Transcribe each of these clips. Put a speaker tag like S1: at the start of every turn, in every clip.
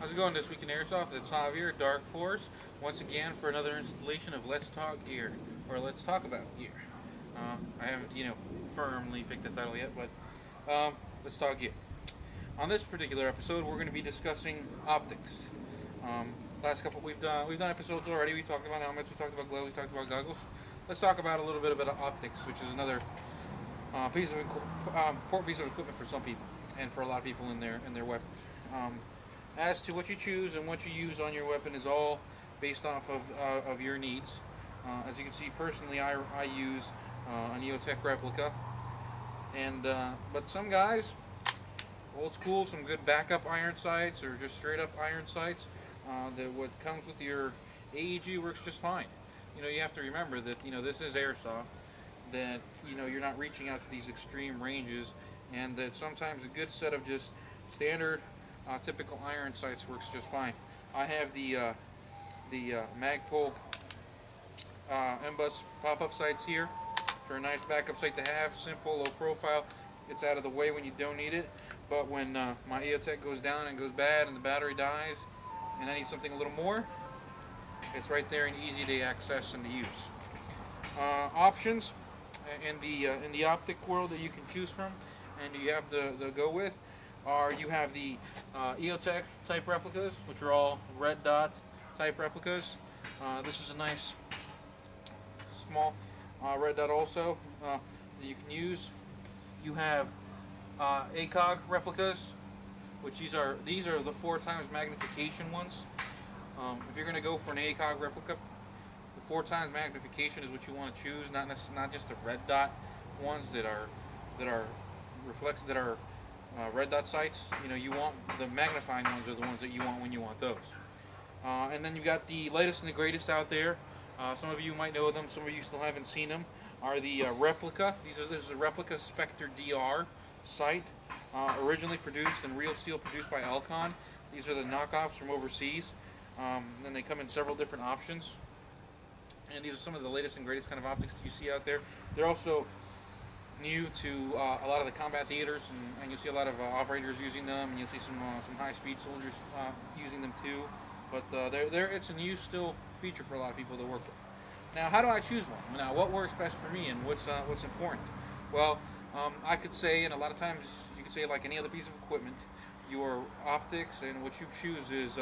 S1: How's it going this week in Airsoft? It's Javier, Dark Horse, once again for another installation of Let's Talk Gear, or Let's Talk About Gear. I haven't, firmly picked the title yet, but Let's Talk Gear. On this particular episode, we're going to be discussing optics. Last couple, we've done episodes already. We talked about helmets, we talked about gloves, we talked about goggles. Let's talk about a little bit about optics, which is another important piece of equipment for some people, and for a lot of people in their weapons. As to what you choose and what you use on your weapon is all based off of your needs. As you can see, personally, I use an EOTech replica, and but some guys, old school, some good backup iron sights or just straight up iron sights. That what comes with your AEG works just fine. You have to remember that this is Airsoft. That you're not reaching out to these extreme ranges, and that sometimes a good set of just standard typical iron sights works just fine. I have the Magpul M-Bus pop-up sights here, which are a nice backup sight to have. Simple, low profile. It's out of the way when you don't need it. But when my EOTech goes down and goes bad and the battery dies, and I need something a little more, it's right there and easy to access and to use. Options in the optic world that you can choose from, and you have to go with. You have the EOTech type replicas, which are all red dot type replicas. This is a nice small red dot also that you can use. You have ACOG replicas, which these are the 4x magnification ones. If you're going to go for an ACOG replica, the 4x magnification is what you want to choose, not just the red dot ones that are red dot sights. You want the magnifying ones are the ones that you want when you want those. And then you've got the latest and the greatest out there. Some of you might know them, some of you still haven't seen them. Are the replica. This is a replica Spectre DR sight, originally produced and real steel produced by Alcon. These are the knockoffs from overseas. And they come in several different options. And these are some of the latest and greatest kind of optics that you see out there. They're also new to a lot of the combat theaters, and you'll see a lot of operators using them, and you'll see some high-speed soldiers using them too. But it's a new still feature for a lot of people to work with. Now, how do I choose one? Now, what works best for me, and what's important? Well, I could say, and a lot of times you could say, like any other piece of equipment, your optics and what you choose is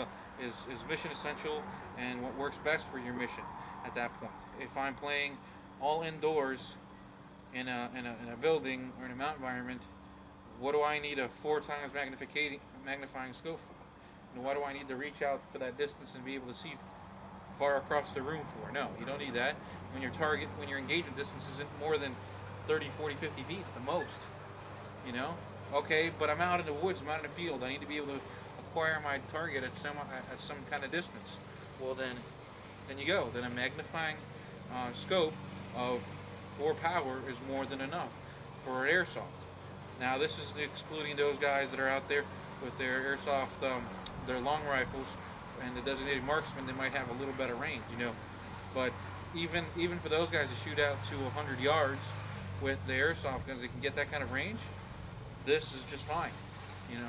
S1: mission essential, and what works best for your mission at that point. If I'm playing all indoors in a building or in a mountain environment, what do I need a 4x magnifying scope for? Why do I need to reach out for that distance and be able to see far across the room for? No, you don't need that. When your engagement distance isn't more than 30, 40, 50 feet at the most. Okay, but I'm out in the woods, I'm out in the field. I need to be able to acquire my target at some kind of distance. Well, then you go. Then a magnifying scope of 4 power is more than enough for Airsoft. Now, this is excluding those guys that are out there with their Airsoft, their long rifles, and the designated marksman. They might have a little better range, But even for those guys that shoot out to 100 yards with the Airsoft guns, they can get that kind of range. This is just fine.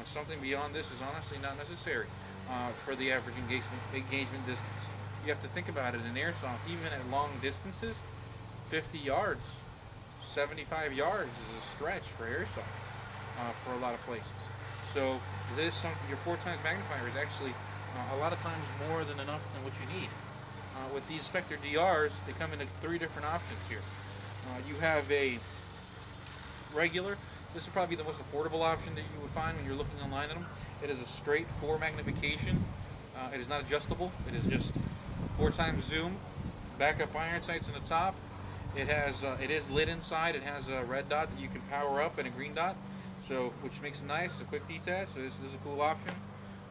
S1: Something beyond this is honestly not necessary for the average engagement distance. You have to think about it in Airsoft, even at long distances. 50 yards, 75 yards is a stretch for Airsoft for a lot of places. So your 4x magnifier is actually a lot of times more than enough than what you need. With these Spectre DRs, they come in 3 different options here. You have a regular. This would probably be the most affordable option that you would find when you're looking online at them. It is a straight 4 magnification. It is not adjustable. It is just 4x zoom. Backup iron sights on the top. It is lit inside. It has a red dot that you can power up and a green dot, which makes it nice. It's a quick detach. So this is a cool option.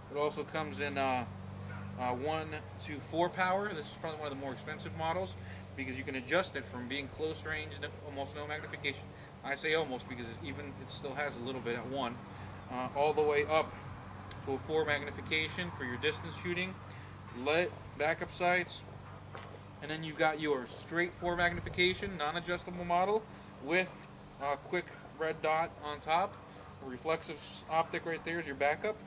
S1: It also comes in 1 to 4 power. This is probably one of the more expensive models because you can adjust it from being close range, almost no magnification. I say almost because it still has a little bit at 1, all the way up to a 4 magnification for your distance shooting, lit backup sights. And then you've got your straight 4 magnification, non-adjustable model with a quick red dot on top. A reflexive optic right there is your backup.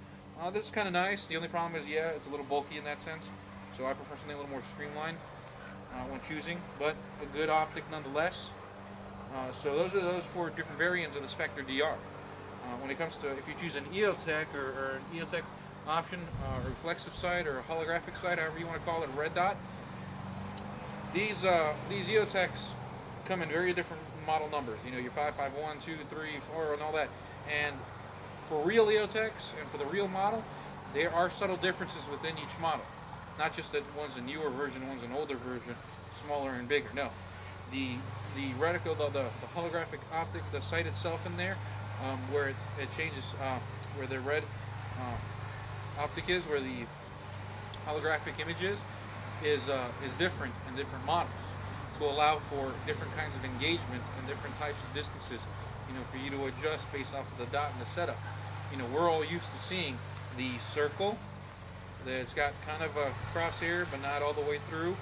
S1: This is kind of nice. The only problem is, yeah, it's a little bulky in that sense. So I prefer something a little more streamlined when choosing, but a good optic nonetheless. So those are those 4 different variants of the Spectre DR. When it comes to, if you choose an EOTech or an EOTech option, reflexive sight or a holographic sight, however you want to call it, red dot, these EOTechs come in very different model numbers. You know, your 551, 2, 3, 4, and all that. And for real EOTechs and for the real model, there are subtle differences within each model. Not just that one's a newer version, one's an older version, smaller and bigger. No, the reticle, the holographic optic, the sight itself in there, where it changes, where the red optic is, where the holographic image is different in different models to allow for different kinds of engagement and different types of distances, you know, for you to adjust based off of the dot and the setup. You know, we're all used to seeing the circle that's got kind of a crosshair but not all the way through,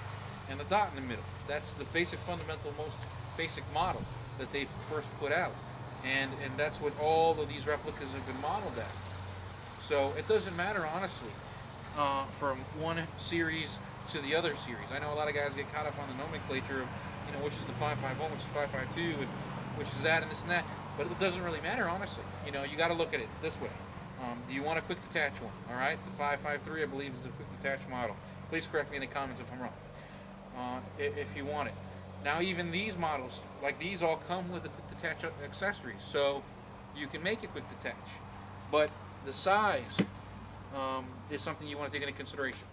S1: and the dot in the middle. That's the basic, fundamental, most basic model that they first put out, and that's what all of these replicas have been modeled at. So it doesn't matter, honestly, from one series to the other series. I know a lot of guys get caught up on the nomenclature of, you know, which is the 551, which is 552, and which is that and this and that, but it doesn't really matter, honestly. You know, you got to look at it this way. Do you want a quick detach one? All right, the 553, I believe, is the quick detach model. Please correct me in the comments if I'm wrong, if you want it. Now, even these models, like these, all come with a quick detach accessory, so you can make a quick detach. But the size is something you want to take into consideration,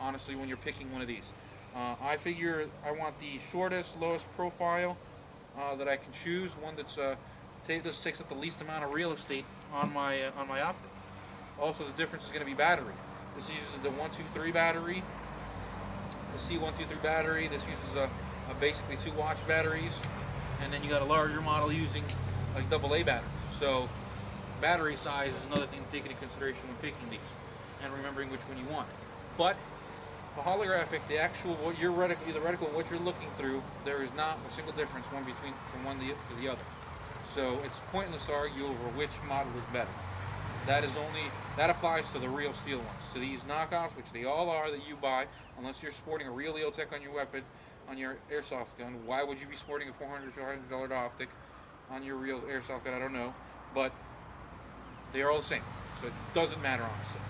S1: honestly, when you're picking one of these. I figure I want the shortest, lowest profile that I can choose, one that's this takes up the least amount of real estate on my optic. Also, the difference is going to be battery. This uses the 123 battery, the C123 battery. This uses basically 2 watch batteries, and then you got a larger model using like AA batteries. So battery size is another thing to take into consideration when picking these and remembering which one you want. But the holographic, the actual, what your reticle, the reticle, what you're looking through, there is not a single difference from one to the other. So it's pointless to argue over which model is better. That applies to the real steel ones. To these knockoffs, which they all are, that you buy, unless you're sporting a real EOTech on your weapon, on your airsoft gun. Why would you be sporting a $400 $500 optic on your real airsoft gun? I don't know, but they are all the same. So it doesn't matter, honestly.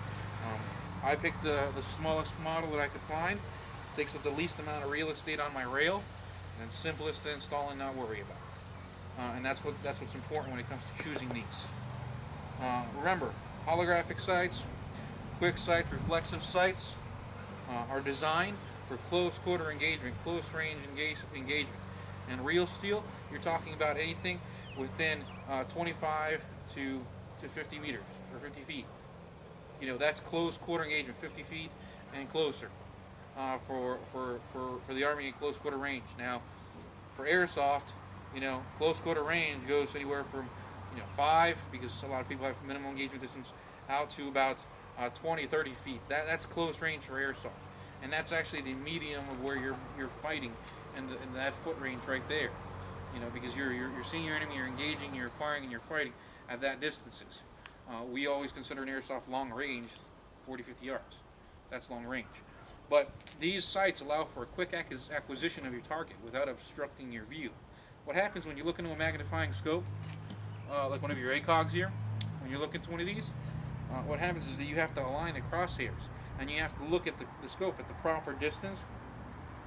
S1: I picked the smallest model that I could find. It takes up the least amount of real estate on my rail, and it's simplest to install and not worry about. And that's what's important when it comes to choosing these. Remember, holographic sights, quick sights, reflexive sights are designed for close quarter engagement, close range engagement. And real steel, you're talking about anything within 25 to 50 meters or 50 feet. You know, that's close quarter engagement, 50 feet and closer for the Army in close quarter range. Now, for airsoft, you know, close quarter range goes anywhere from, you know, 5, because a lot of people have minimum engagement distance, out to about 20, 30 feet. That's close range for airsoft, and that's actually the medium of where you're fighting, and that foot range right there. You know, because you're seeing your enemy, you're engaging, you're firing, and you're fighting at that distances. We always consider an airsoft long range 40, 50 yards. That's long range. But these sights allow for a quick acquisition of your target without obstructing your view. What happens when you look into a magnifying scope, like one of your ACOGs here, when you look into one of these, what happens is that you have to align the crosshairs, and you have to look at the scope at the proper distance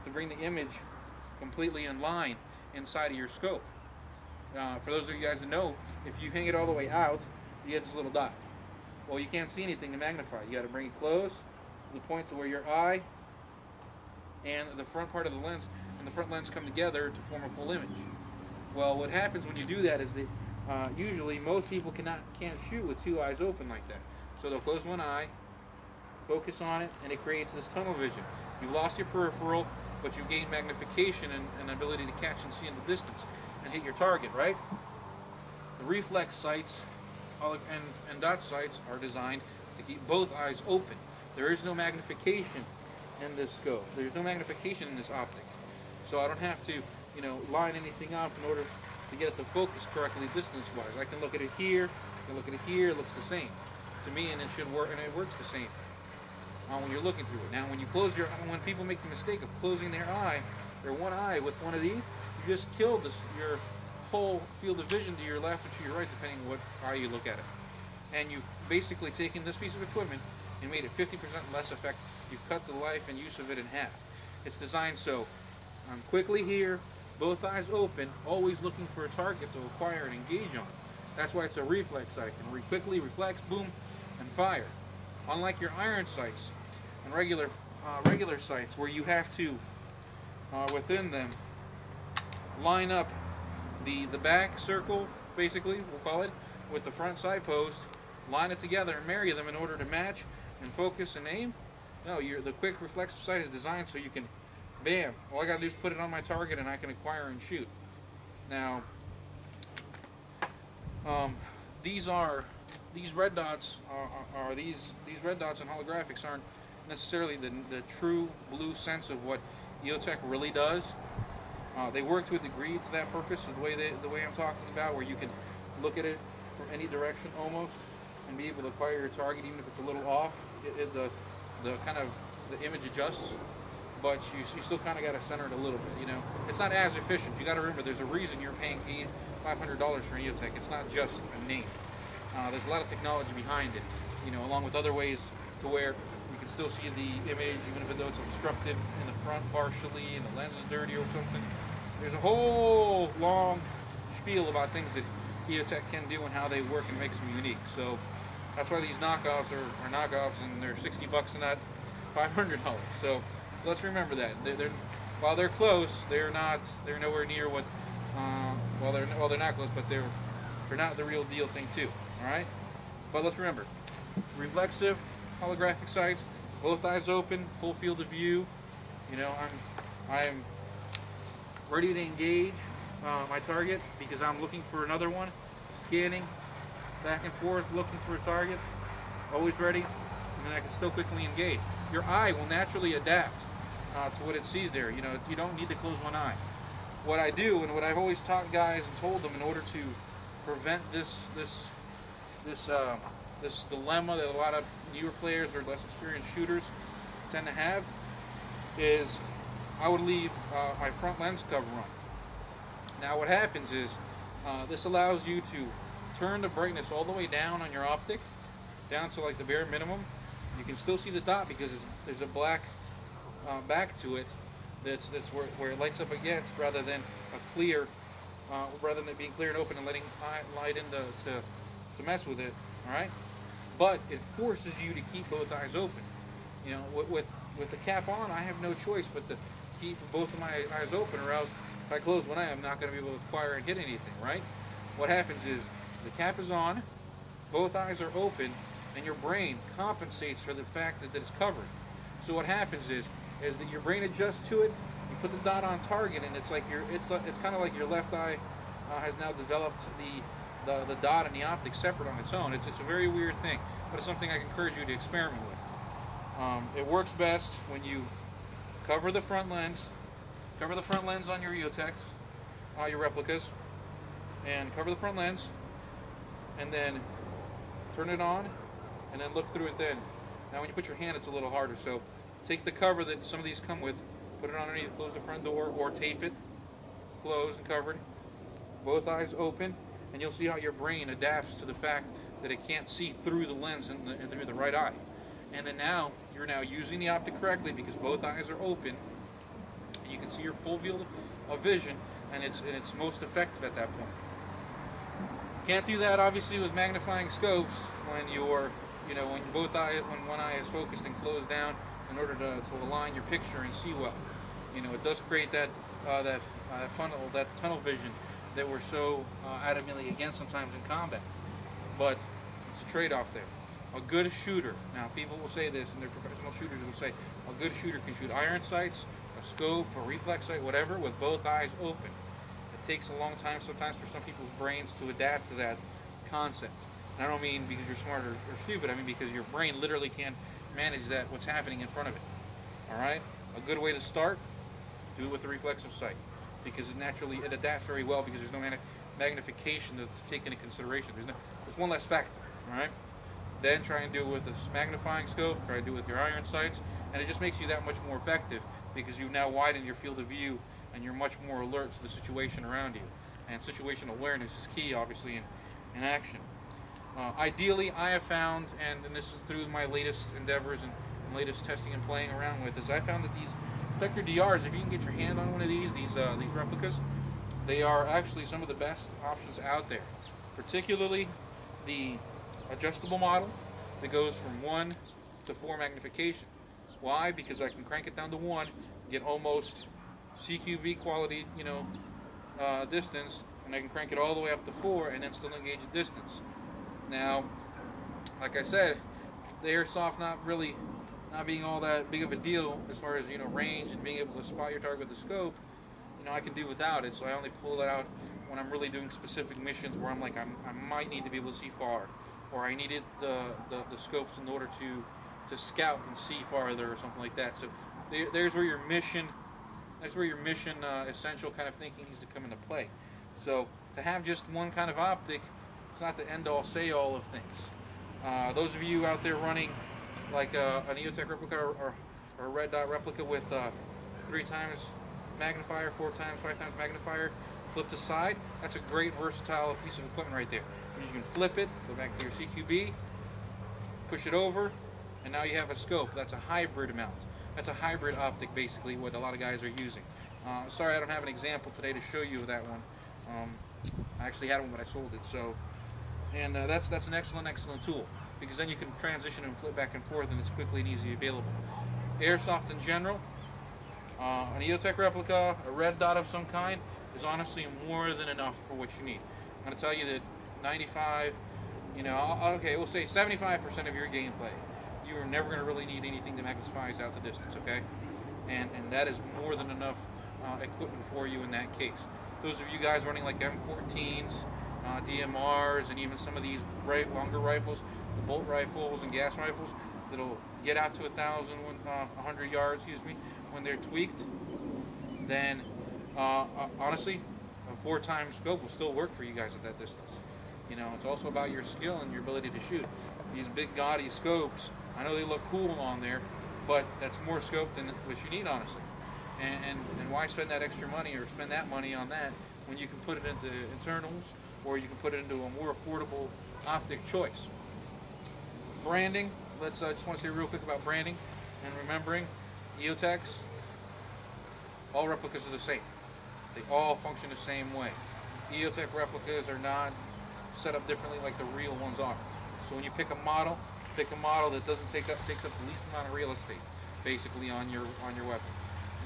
S1: to bring the image completely in line inside of your scope. For those of you guys that know, if you hang it all the way out, you get this little dot. Well, you can't see anything to magnify. You got to bring it close to the point to where your eye and the front part of the lens and the front lens come together to form a full image. Well, what happens when you do that is that usually most people can't shoot with 2 eyes open like that. So they'll close one eye, focus on it, and it creates this tunnel vision. You've lost your peripheral, but you've gained magnification and ability to catch and see in the distance and hit your target, right? The reflex sights and dot sights are designed to keep both eyes open. There is no magnification in this scope. There's no magnification in this optic. So I don't have to, you know, line anything up in order to get it to focus correctly distance-wise. I can look at it here, I can look at it here, it looks the same. to me, and it should work, and it works the same when you're looking through it. Now, when you close when people make the mistake of closing their one eye with one of these, you just killed your whole field of vision to your left or to your right, depending on what eye you look at it. And you've basically taken this piece of equipment and made it 50% less effective. You've cut the life and use of it in half. It's designed so I'm quickly here, both eyes open, always looking for a target to acquire and engage on. That's why it's a reflex sight. And quickly reflex, boom, and fire. Unlike your iron sights and regular sights, where you have to, within them, line up the back circle, basically, we'll call it, with the front side post, line it together and marry them in order to match and focus and aim. No, the quick reflexive sight is designed so you can, bam, all I gotta do is put it on my target and I can acquire and shoot. Now, these red dots these red dots and holographics aren't necessarily the true blue sense of what EOTech really does. They work to a degree to that purpose, the way I'm talking about, where you can look at it from any direction almost and be able to acquire your target even if it's a little off. The image adjusts, but you still kind of got to center it a little bit. You know, it's not as efficient. You got to remember, there's a reason you're paying $500 for an EOTech. It's not just a name. There's a lot of technology behind it. You know, along with other ways to where you can still see the image, even though it's obstructed in the front partially and the lens is dirty or something. There's a whole long spiel about things that EOTech can do and how they work and makes them unique. So that's why these knockoffs are knockoffs, and they're $60 and not $500. So let's remember that while they're close, they're nowhere near what. They're not close, but they're not the real deal thing too. All right, but let's remember, reflexive holographic sights, both eyes open, full field of view. You know, I'm ready to engage my target because I'm looking for another one, scanning back and forth, looking for a target, always ready, and then I can still quickly engage. Your eye will naturally adapt to what it sees there. You know, you don't need to close one eye. What I do, and what I've always taught guys and told them in order to prevent this dilemma that a lot of newer players or less experienced shooters tend to have, is I would leave my front lens cover on. Now what happens is this allows you to turn the brightness all the way down on your optic, down to like the bare minimum. You can still see the dot because there's a black back to it that's where it lights up against, rather than a clear, rather than it being clear and open and letting light in to mess with it. All right, but it forces you to keep both eyes open. You know, with the cap on, I have no choice but to keep both of my eyes open, or else if I close one eye, I'm not going to be able to acquire and hit anything. Right? What happens is the cap is on, both eyes are open, and your brain compensates for the fact that it's covered. So what happens is that your brain adjusts to it. You put the dot on target, and it's like it's kind of like your left eye has now developed the dot and the optic separate on its own. It's a very weird thing, but it's something I can encourage you to experiment with. It works best when you cover the front lens on your EOTechs, your replicas, and cover the front lens, and then turn it on, and then look through it then. Now when you put your hand, it's a little harder, so take the cover that some of these come with, put it underneath, close the front door, or tape it closed and covered, both eyes open, and you'll see how your brain adapts to the fact that it can't see through the lens and through the right eye. And then now, you're now using the optic correctly because both eyes are open, and you can see your full field of vision, and it's most effective at that point. Can't do that obviously with magnifying scopes when when one eye is focused and closed down in order to align your picture and see well. You know, it does create that tunnel vision that we're so adamantly against sometimes in combat. But it's a trade-off there. A good shooter, now people will say this, and they're professional shooters will say, a good shooter can shoot iron sights, a scope, a reflex sight, whatever, with both eyes open. It takes a long time sometimes for some people's brains to adapt to that concept. And I don't mean because you're smart or stupid, I mean because your brain literally can't manage what's happening in front of it. Alright? A good way to start, do it with the reflexive sight, because it adapts very well because there's no magnification to take into consideration. There's one less factor. Alright? Then try and do it with a magnifying scope, try to do it with your iron sights, and it just makes you that much more effective because you've now widened your field of view and you're much more alert to the situation around you. And situational awareness is key, obviously, in action. Ideally, I have found, and this is through my latest endeavors and latest testing and playing around with, is I found that these Spectre DRs, if you can get your hand on one of these replicas, they are actually some of the best options out there. Particularly the adjustable model that goes from 1 to 4 magnification. Why? Because I can crank it down to 1, get almost CQB quality, distance, and I can crank it all the way up to 4 and then still engage the distance. Now, like I said, the Airsoft not being all that big of a deal as far as range and being able to spot your target with the scope. I can do without it, so I only pull it out when I'm really doing specific missions where I'm like I might need to be able to see far, or I needed the scopes in order to scout and see farther or something like that. So there's where your mission essential kind of thinking needs to come into play. So to have just one kind of optic, it's not the end-all, say-all of things. Those of you out there running like an EOTech replica or a red dot replica with 3 times magnifier, 4 times, 5 times magnifier, flip to side, that's a great versatile piece of equipment right there. You can flip it, go back to your CQB, push it over, and now you have a scope. That's a hybrid mount. That's a hybrid optic, basically, what a lot of guys are using. Sorry I don't have an example today to show you of that one. I actually had one, but I sold it. So, and that's an excellent tool, because then you can transition and flip back and forth, and it's quickly and easily available. Airsoft in general, an EOTech replica, a red dot of some kind, is honestly more than enough for what you need. I'm going to tell you that 95, okay, we'll say 75% of your gameplay, you are never going to really need anything that magnifies out the distance, okay? And that is more than enough equipment for you in that case. Those of you guys running like M14s, DMRs, and even some of these longer rifles, the bolt rifles and gas rifles, that'll get out to 100 yards, when they're tweaked, then honestly, a 4-time scope will still work for you guys at that distance. It's also about your skill and your ability to shoot. These big gaudy scopes, I know they look cool on there, but that's more scope than what you need, honestly. And why spend that extra money or spend that money on that when you can put it into internals, or you can put it into a more affordable optic choice. Branding, let's just want to say real quick about branding and remembering EOTechs, all replicas are the same. They all function the same way. EOTech replicas are not set up differently like the real ones are. So when you pick a model that doesn't takes up the least amount of real estate, basically on your weapon.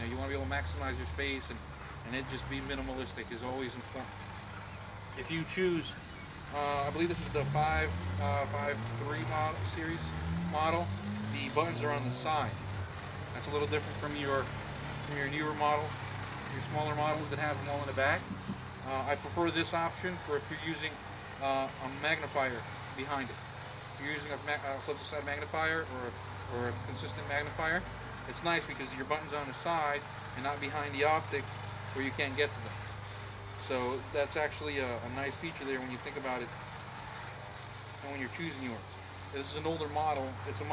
S1: You want to be able to maximize your space and it just be minimalistic is always important. If you choose, I believe this is the 5.3 series model, the buttons are on the side. That's a little different from your newer models, your smaller models that have them all in the back. I prefer this option for if you're using a magnifier behind it. If you're using a flip-to-side magnifier or a consistent magnifier, it's nice because your button's on the side and not behind the optic where you can't get to them. So that's actually a nice feature there when you think about it and when you're choosing yours. This is an older model. It's a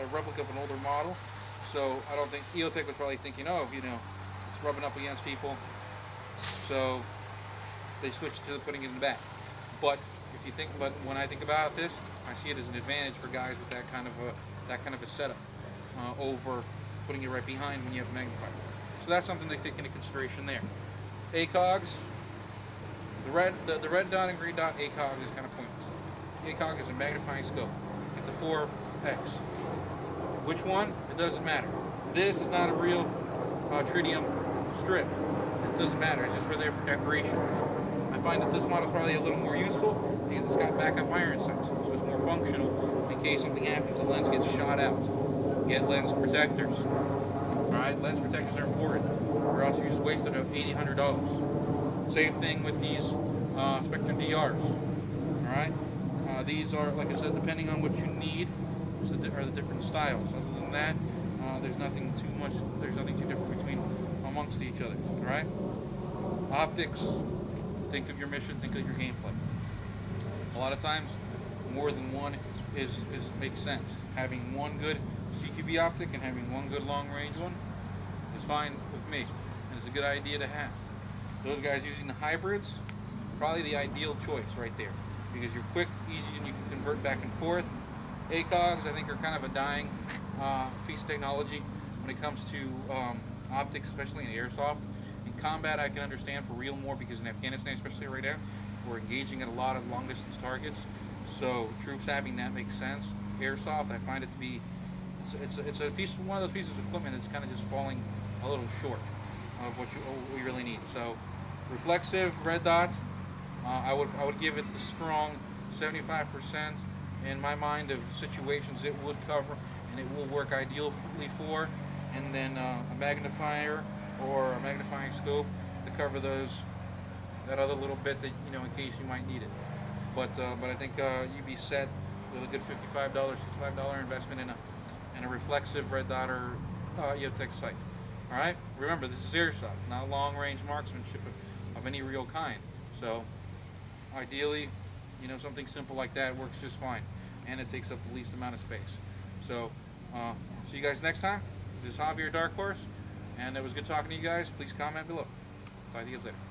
S1: replica of an older model. So I don't think EOTech was probably thinking, it's rubbing up against people. So they switched to putting it in the back. But when I think about this, I see it as an advantage for guys with that kind of a setup over putting it right behind when you have a magnifier. So that's something to take into consideration there. ACOGs, the red dot and green dot ACOG is kind of pointless. ACOG is a magnifying scope. Get the 4x. Which one? It doesn't matter. This is not a real tritium strip. It doesn't matter. It's just there for decoration. I find that this model is probably a little more useful because it's got backup iron sights, so it's more functional in case something happens. The lens gets shot out. Get lens protectors. Alright, lens protectors are important, or else you just wasted $80, $100. Same thing with these Spectre DRs. Alright, these are, like I said, depending on what you need, are the different styles. Other than that, there's nothing too different between amongst each other. Alright, optics. Think of your mission. Think of your gameplay. A lot of times, more than one makes sense. Having one good CQB optic and having one good long range one is fine with me, and it's a good idea to have. Those guys using the hybrids, probably the ideal choice right there, because you're quick, easy, and you can convert back and forth. ACOGs, I think, are kind of a dying piece of technology when it comes to optics, especially in airsoft. In combat, I can understand for real more, because in Afghanistan, especially right now, we're engaging at a lot of long-distance targets, so troops having that makes sense. Airsoft, I find it to be, it's a piece, one of those pieces of equipment that's kind of just falling a little short of what you really need. So, reflexive red dot, I would give it the strong 75% in my mind of situations it would cover and it will work ideally for, and then a magnifier or a magnifying scope to cover that other little bit that, you know, in case you might need it. But I think you'd be set with a good $55, $65 investment in a reflexive red dot or EOTech sight. All right. Remember, this is airsoft, not long-range marksmanship of any real kind. So, ideally, you know, something simple like that works just fine, and it takes up the least amount of space. So, see you guys next time. This is Hobby or Dark Horse, and it was good talking to you guys. Please comment below. Talk to you guys later.